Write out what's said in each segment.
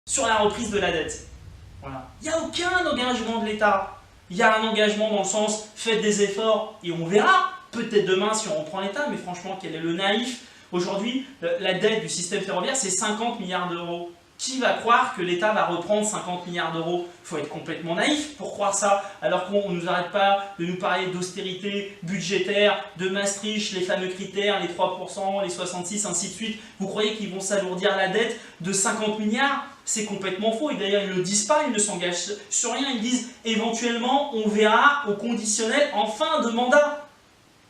sur la reprise de la dette. Voilà. Il n'y a aucun engagement de l'État. Il y a un engagement dans le sens, faites des efforts et on verra. Peut-être demain si on reprend l'État, mais franchement, quel est le naïf? Aujourd'hui, la dette du système ferroviaire, c'est 50 milliards d'euros. Qui va croire que l'État va reprendre 50 milliards d'euros? Il faut être complètement naïf pour croire ça, alors qu'on ne nous arrête pas de nous parler d'austérité budgétaire, de Maastricht, les fameux critères, les 3%, les 66%, ainsi de suite. Vous croyez qu'ils vont s'alourdir la dette de 50 milliards? C'est complètement faux, et d'ailleurs ils ne le disent pas, ils ne s'engagent sur rien, ils disent éventuellement on verra au conditionnel en fin de mandat.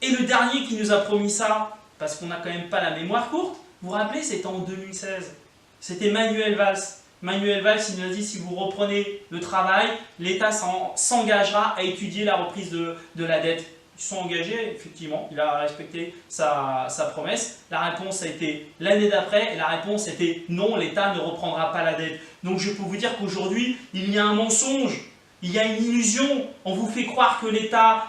Et le dernier qui nous a promis ça, parce qu'on n'a quand même pas la mémoire courte, vous vous rappelez, c'était en 2016. C'était Manuel Valls. Manuel Valls, il nous a dit si vous reprenez le travail, l'État s'engagera à étudier la reprise de la dette. Ils sont engagés, effectivement, il a respecté sa promesse. La réponse a été l'année d'après, et la réponse était non, l'État ne reprendra pas la dette. Donc je peux vous dire qu'aujourd'hui, il y a un mensonge. Il y a une illusion, on vous fait croire que l'État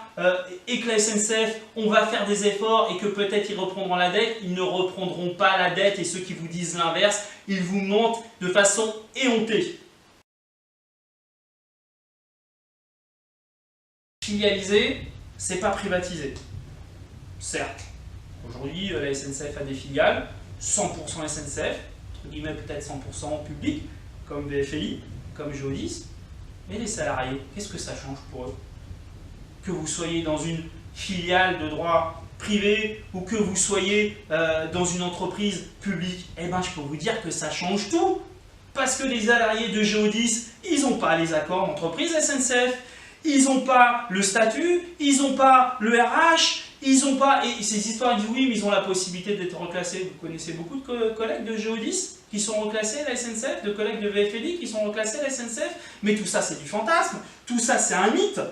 et que la SNCF, on va faire des efforts et que peut-être ils reprendront la dette. Ils ne reprendront pas la dette et ceux qui vous disent l'inverse, ils vous mentent de façon éhontée. Filialiser, c'est pas privatiser. Certes, aujourd'hui la SNCF a des filiales, 100% SNCF, entre guillemets peut-être 100% public, comme VFLI, comme Geodis. Mais les salariés, qu'est-ce que ça change pour eux? Que vous soyez dans une filiale de droit privé ou que vous soyez dans une entreprise publique, eh ben, je peux vous dire que ça change tout. Parce que les salariés de Geodis, ils n'ont pas les accords d'entreprise SNCF, ils n'ont pas le statut, ils n'ont pas le RH, ils n'ont pas... Et ces histoires disent oui, mais ils ont la possibilité d'être reclassés. Vous connaissez beaucoup de collègues de Geodis qui sont reclassés à la SNCF, de collègues de VFLI qui sont reclassés à la SNCF, mais tout ça c'est du fantasme, tout ça c'est un mythe.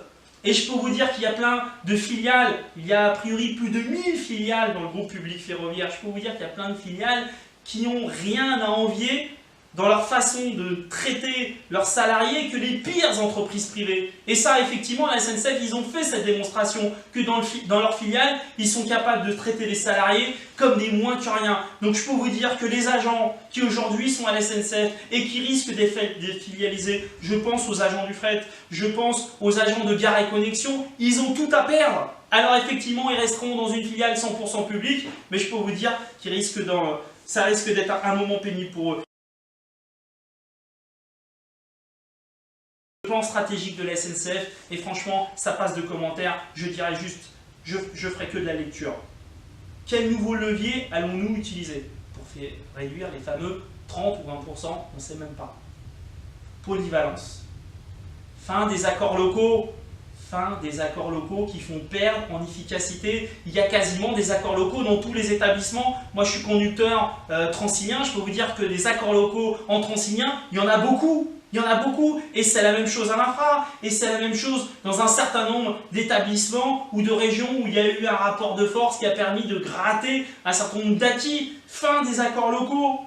Et je peux vous dire qu'il y a plein de filiales, il y a a priori plus de 1000 filiales dans le groupe public ferroviaire, je peux vous dire qu'il y a plein de filiales qui n'ont rien à envier dans leur façon de traiter leurs salariés que les pires entreprises privées. Et ça, effectivement, la SNCF, ils ont fait cette démonstration que dans leur filiale, ils sont capables de traiter les salariés comme des moins que rien. Donc je peux vous dire que les agents qui aujourd'hui sont à la SNCF et qui risquent d'être filialisés, je pense aux agents du fret, je pense aux agents de Gare et Connexion, ils ont tout à perdre. Alors effectivement, ils resteront dans une filiale 100% publique, mais je peux vous dire qu'ils ça risque d'être un moment pénible pour eux. Le plan stratégique de la SNCF, et franchement, ça passe de commentaires, je dirais juste, je ferai que de la lecture. Quel nouveau levier allons-nous utiliser pour réduire les fameux 30 ou 20%, on ne sait même pas. Polyvalence. Fin des accords locaux. Fin des accords locaux qui font perdre en efficacité. Il y a quasiment des accords locaux dans tous les établissements. Moi, je suis conducteur transilien, je peux vous dire que des accords locaux en transilien, il y en a beaucoup. Il y en a beaucoup, et c'est la même chose à l'Infra, et c'est la même chose dans un certain nombre d'établissements ou de régions où il y a eu un rapport de force qui a permis de gratter un certain nombre d'acquis. Fin des accords locaux,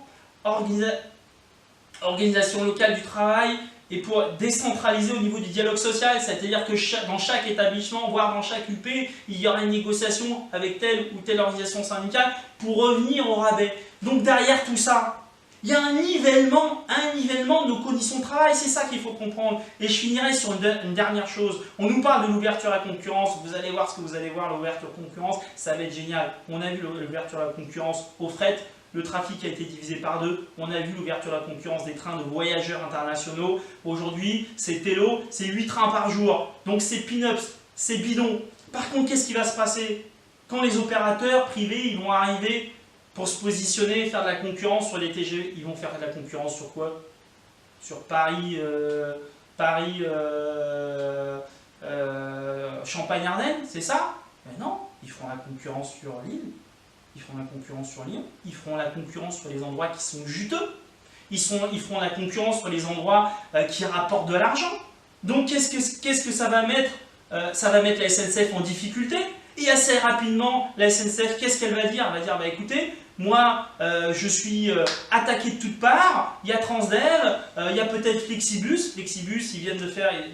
organisation locale du travail, et pour décentraliser au niveau du dialogue social, c'est-à-dire que dans chaque établissement, voire dans chaque UP, il y aura une négociation avec telle ou telle organisation syndicale pour revenir au rabais. Donc derrière tout ça, il y a un nivellement de nos conditions de travail, c'est ça qu'il faut comprendre. Et je finirai sur une dernière chose. On nous parle de l'ouverture à la concurrence, vous allez voir ce que vous allez voir, l'ouverture à la concurrence, ça va être génial. On a vu l'ouverture à la concurrence au fret, le trafic a été divisé par 2, on a vu l'ouverture à la concurrence des trains de voyageurs internationaux. Aujourd'hui, c'est Tello, c'est 8 trains par jour, donc c'est pin-ups, c'est bidon. Par contre, qu'est-ce qui va se passer? Quand les opérateurs privés ils vont arriver pour se positionner et faire de la concurrence sur les TGV, ils vont faire de la concurrence sur quoi? Sur Champagne-Ardenne, c'est ça? Mais non, ils feront la concurrence sur Lille, ils feront la concurrence sur Lyon, ils feront la concurrence sur les endroits qui sont juteux, ils feront la concurrence sur les endroits qui rapportent de l'argent. Donc qu'est-ce que ça va mettre? Ça va mettre la SNCF en difficulté. Et assez rapidement, la SNCF, qu'est-ce qu'elle va dire? Elle va dire, bah écoutez, moi je suis attaqué de toutes parts, il y a Transdev, il y a peut-être Flexibus, ils viennent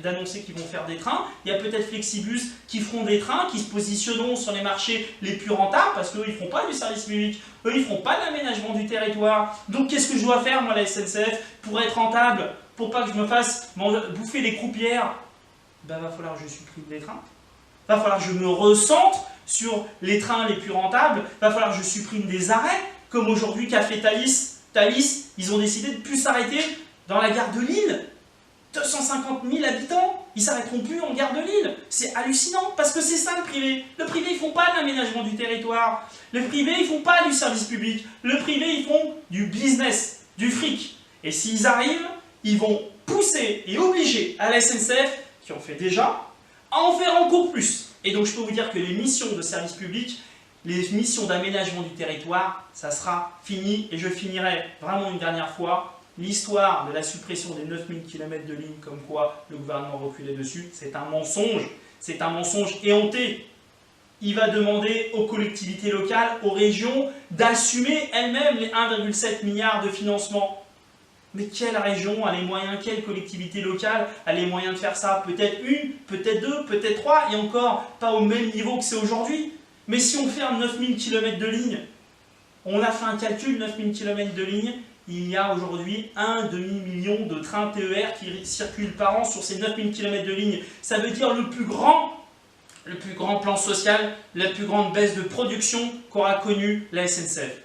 d'annoncer qu'ils vont faire des trains, il y a peut-être Flexibus qui feront des trains, qui se positionneront sur les marchés les plus rentables, parce qu'eux ils ne feront pas du service public, eux ils ne feront pas d'aménagement du territoire. Donc qu'est-ce que je dois faire moi la SNCF pour être rentable, pour pas que je me fasse bouffer les croupières? Ben, va falloir que je supprime des trains, va falloir que je me recentre sur les trains les plus rentables, va falloir que je supprime des arrêts, comme aujourd'hui qu'a fait Thalys. Thalys, ils ont décidé de ne plus s'arrêter dans la gare de Lille. 250 000 habitants, ils ne s'arrêteront plus en gare de Lille. C'est hallucinant, parce que c'est ça le privé. Le privé, ils ne font pas de l'aménagement du territoire. Le privé, ils ne font pas du service public. Le privé, ils font du business, du fric. Et s'ils arrivent, ils vont pousser et obliger à la SNCF, qui en fait déjà, à en faire encore plus. Et donc je peux vous dire que les missions de service public, les missions d'aménagement du territoire, ça sera fini. Et je finirai vraiment une dernière fois. L'histoire de la suppression des 9000 km de lignes, comme quoi le gouvernement reculait dessus, c'est un mensonge éhonté. Il va demander aux collectivités locales, aux régions, d'assumer elles-mêmes les 1,7 milliard de financement. Mais quelle région a les moyens, quelle collectivité locale a les moyens de faire ça? Peut-être une, peut-être deux, peut-être trois, et encore pas au même niveau que c'est aujourd'hui. Mais si on ferme 9000 km de lignes, on a fait un calcul, 9000 km de lignes, il y a aujourd'hui un demi-million de trains TER qui circulent par an sur ces 9000 km de lignes. Ça veut dire le plus grand plan social, la plus grande baisse de production qu'aura connue la SNCF.